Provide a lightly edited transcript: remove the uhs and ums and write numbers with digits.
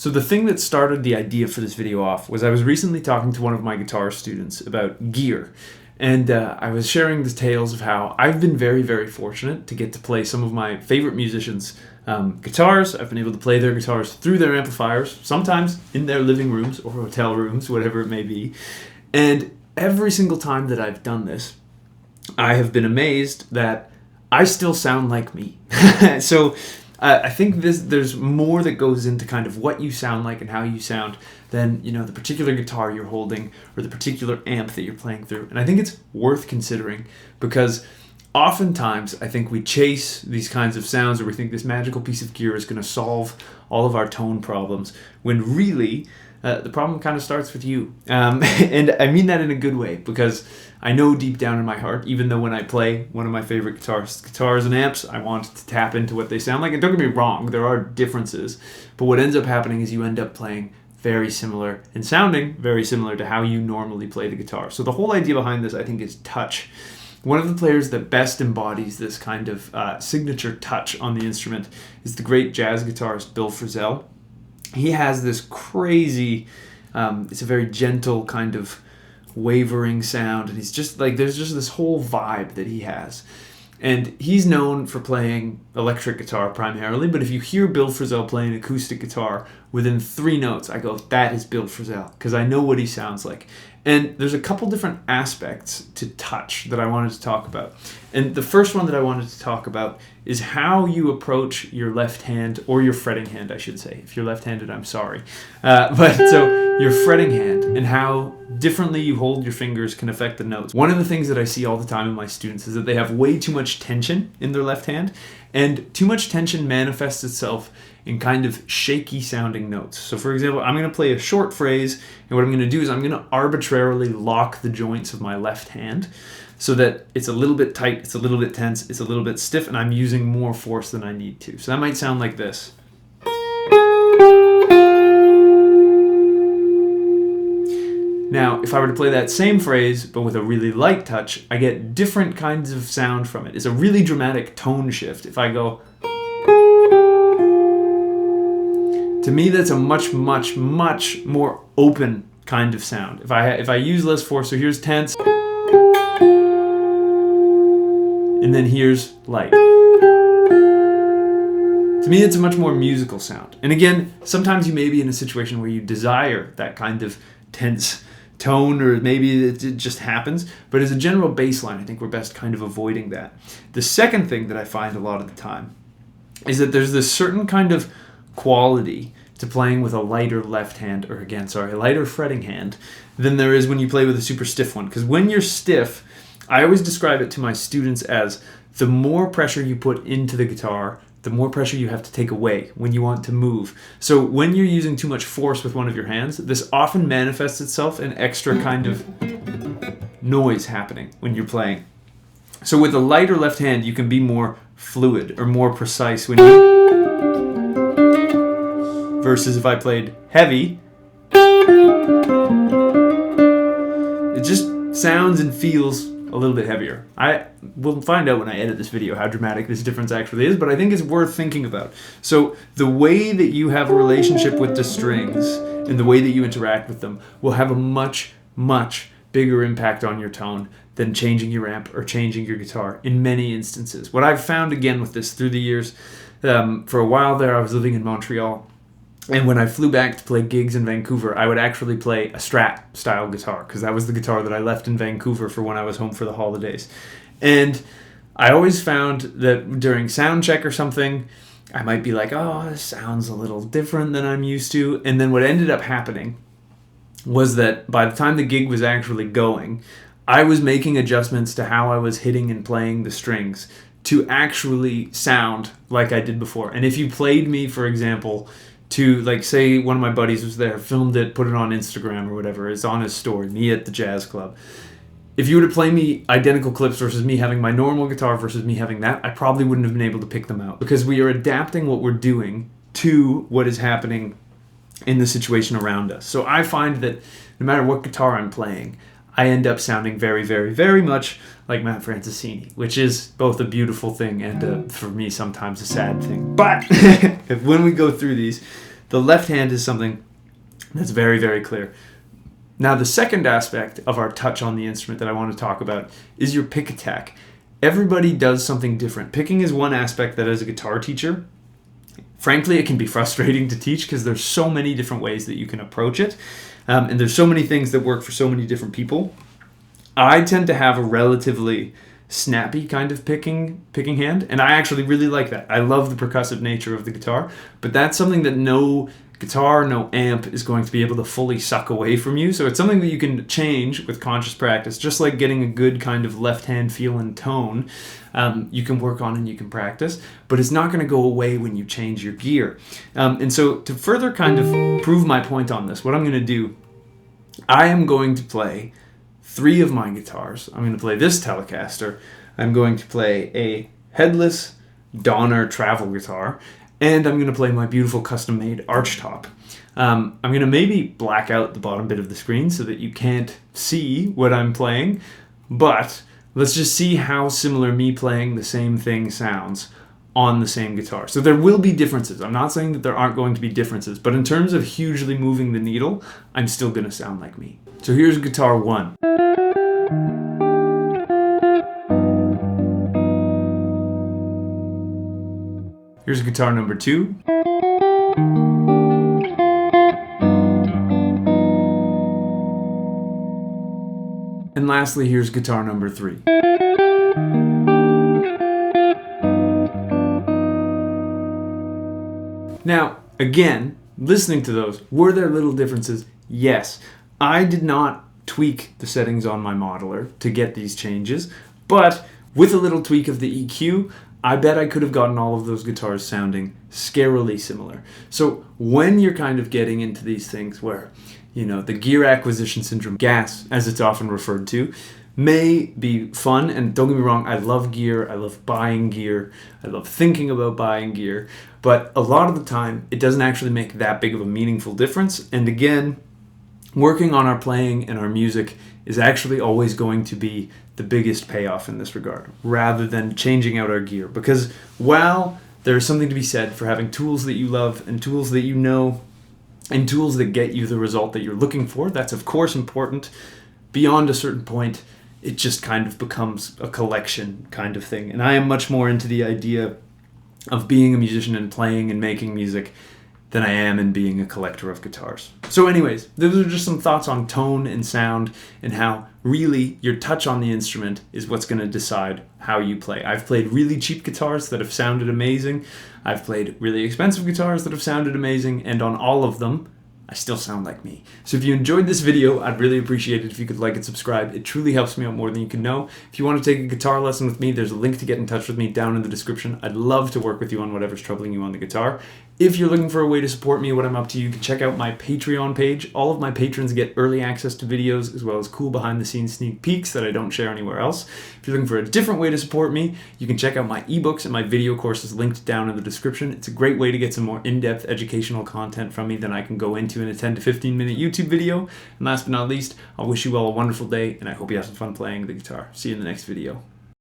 So the thing that started the idea for this video off was I was recently talking to one of my guitar students about gear. And I was sharing the tales of how I've been very, very fortunate to get to play some of my favorite musicians' guitars. I've been able to play their guitars through their amplifiers, sometimes in their living rooms or hotel rooms, whatever it may be. And every single time that I've done this, I have been amazed that I still sound like me. So I think there's more that goes into kind of what you sound like and how you sound than, the particular guitar you're holding or the particular amp that you're playing through. And I think it's worth considering because oftentimes I think we chase these kinds of sounds or we think this magical piece of gear is going to solve all of our tone problems when really the problem kind of starts with you. And I mean that in a good way because I know deep down in my heart, even though when I play one of my favorite guitars and amps, I want to tap into what they sound like. And don't get me wrong, there are differences. But what ends up happening is you end up playing very similar and sounding very similar to how you normally play the guitar. So the whole idea behind this, I think, is touch. One of the players that best embodies this kind of signature touch on the instrument is the great jazz guitarist Bill Frisell. He has this crazy, it's a very gentle kind of wavering sound, and he's just like, there's just this whole vibe that he has. And he's known for playing electric guitar primarily, but if you hear Bill Frisell playing acoustic guitar, within 3 notes, I go, that is Bill Frisell, because I know what he sounds like. And there's a couple different aspects to touch that I wanted to talk about. And the first one that I wanted to talk about is how you approach your left hand, or your fretting hand, I should say. If you're left-handed, I'm sorry. But so your fretting hand and how differently you hold your fingers can affect the notes. One of the things that I see all the time in my students is that they have way too much tension in their left hand, and too much tension manifests itself in kind of shaky sounding notes. So for example, I'm going to play a short phrase, and what I'm going to do is I'm going to arbitrarily lock the joints of my left hand so that it's a little bit tight, it's a little bit tense, it's a little bit stiff, and I'm using more force than I need to. So that might sound like this. Now, if I were to play that same phrase, but with a really light touch, I get different kinds of sound from it. It's a really dramatic tone shift. If I go, to me, that's a much, much, much more open kind of sound. If I use less force, so here's tense, and then here's light. To me, it's a much more musical sound. And again, sometimes you may be in a situation where you desire that kind of tense tone, or maybe it just happens. But as a general baseline, I think we're best kind of avoiding that. The second thing that I find a lot of the time is that there's this certain kind of quality to playing with a lighter left hand, or again, sorry, a lighter fretting hand than there is when you play with a super stiff one. Because when you're stiff, I always describe it to my students as the more pressure you put into the guitar, the more pressure you have to take away when you want to move. So when you're using too much force with one of your hands, this often manifests itself in extra kind of noise happening when you're playing. So with a lighter left hand, you can be more fluid or more precise when you... Versus if I played heavy, it just sounds and feels a little bit heavier. I will find out when I edit this video how dramatic this difference actually is, but I think it's worth thinking about. So the way that you have a relationship with the strings and the way that you interact with them will have a much, much bigger impact on your tone than changing your amp or changing your guitar in many instances. What I've found again with this through the years, for a while there I was living in Montreal, and when I flew back to play gigs in Vancouver, I would actually play a Strat style guitar because that was the guitar that I left in Vancouver for when I was home for the holidays. And I always found that during sound check or something, I might be like, oh, this sounds a little different than I'm used to. And then what ended up happening was that by the time the gig was actually going, I was making adjustments to how I was hitting and playing the strings to actually sound like I did before. And if you played me, for example, to, like, say one of my buddies was there, filmed it, put it on Instagram or whatever, it's on his story, me at the jazz club. If you were to play me identical clips versus me having my normal guitar versus me having that, I probably wouldn't have been able to pick them out because we are adapting what we're doing to what is happening in the situation around us. So I find that no matter what guitar I'm playing, I end up sounding very, very, very much like Matt Franciscini, which is both a beautiful thing and, for me, sometimes a sad thing. But when we go through these, the left hand is something that's very, very clear. Now, the second aspect of our touch on the instrument that I want to talk about is your pick attack. Everybody does something different. Picking is one aspect that, as a guitar teacher, frankly, it can be frustrating to teach because there's so many different ways that you can approach it. And there's so many things that work for so many different people. I tend to have a relatively snappy kind of picking hand, and I actually really like that. I love the percussive nature of the guitar, but that's something that no guitar, no amp is going to be able to fully suck away from you. So it's something that you can change with conscious practice, just like getting a good kind of left hand feel and tone. You can work on and you can practice, but it's not going to go away when you change your gear. And so to further kind of prove my point on this, what I'm going to do, I am going to play 3 of my guitars. I'm going to play this Telecaster. I'm going to play a headless Donner travel guitar, and I'm going to play my beautiful custom-made archtop. I'm going to maybe black out the bottom bit of the screen so that you can't see what I'm playing, but let's just see how similar me playing the same thing sounds on the same guitar. So there will be differences. I'm not saying that there aren't going to be differences, but in terms of hugely moving the needle, I'm still going to sound like me. So here's guitar 1. Here's guitar number 2. And lastly, here's guitar number 3. Now, again, listening to those, were there little differences? Yes. I did not tweak the settings on my modeler to get these changes, but with a little tweak of the EQ, I bet I could have gotten all of those guitars sounding scarily similar. So when you're kind of getting into these things where, the gear acquisition syndrome, GAS, as it's often referred to, may be fun, and don't get me wrong, I love gear, I love buying gear, I love thinking about buying gear, but a lot of the time, it doesn't actually make that big of a meaningful difference. And again, working on our playing and our music is actually always going to be the biggest payoff in this regard, rather than changing out our gear. Because while there's something to be said for having tools that you love and tools that you know and tools that get you the result that you're looking for, that's of course important. Beyond a certain point, it just kind of becomes a collection kind of thing. And I am much more into the idea of being a musician and playing and making music than I am in being a collector of guitars. So anyways, those are just some thoughts on tone and sound and how really your touch on the instrument is what's going to decide how you play. I've played really cheap guitars that have sounded amazing. I've played really expensive guitars that have sounded amazing, and on all of them, I still sound like me. So if you enjoyed this video, I'd really appreciate it if you could like and subscribe. It truly helps me out more than you can know. If you want to take a guitar lesson with me, there's a link to get in touch with me down in the description. I'd love to work with you on whatever's troubling you on the guitar. If you're looking for a way to support me, what I'm up to, you can check out my Patreon page. All of my patrons get early access to videos as well as cool behind-the-scenes sneak peeks that I don't share anywhere else. If you're looking for a different way to support me, you can check out my ebooks and my video courses linked down in the description. It's a great way to get some more in-depth educational content from me than I can go into in a 10 to 15 minute YouTube video. And last but not least, I'll wish you all a wonderful day, and I hope you have some fun playing the guitar. See you in the next video.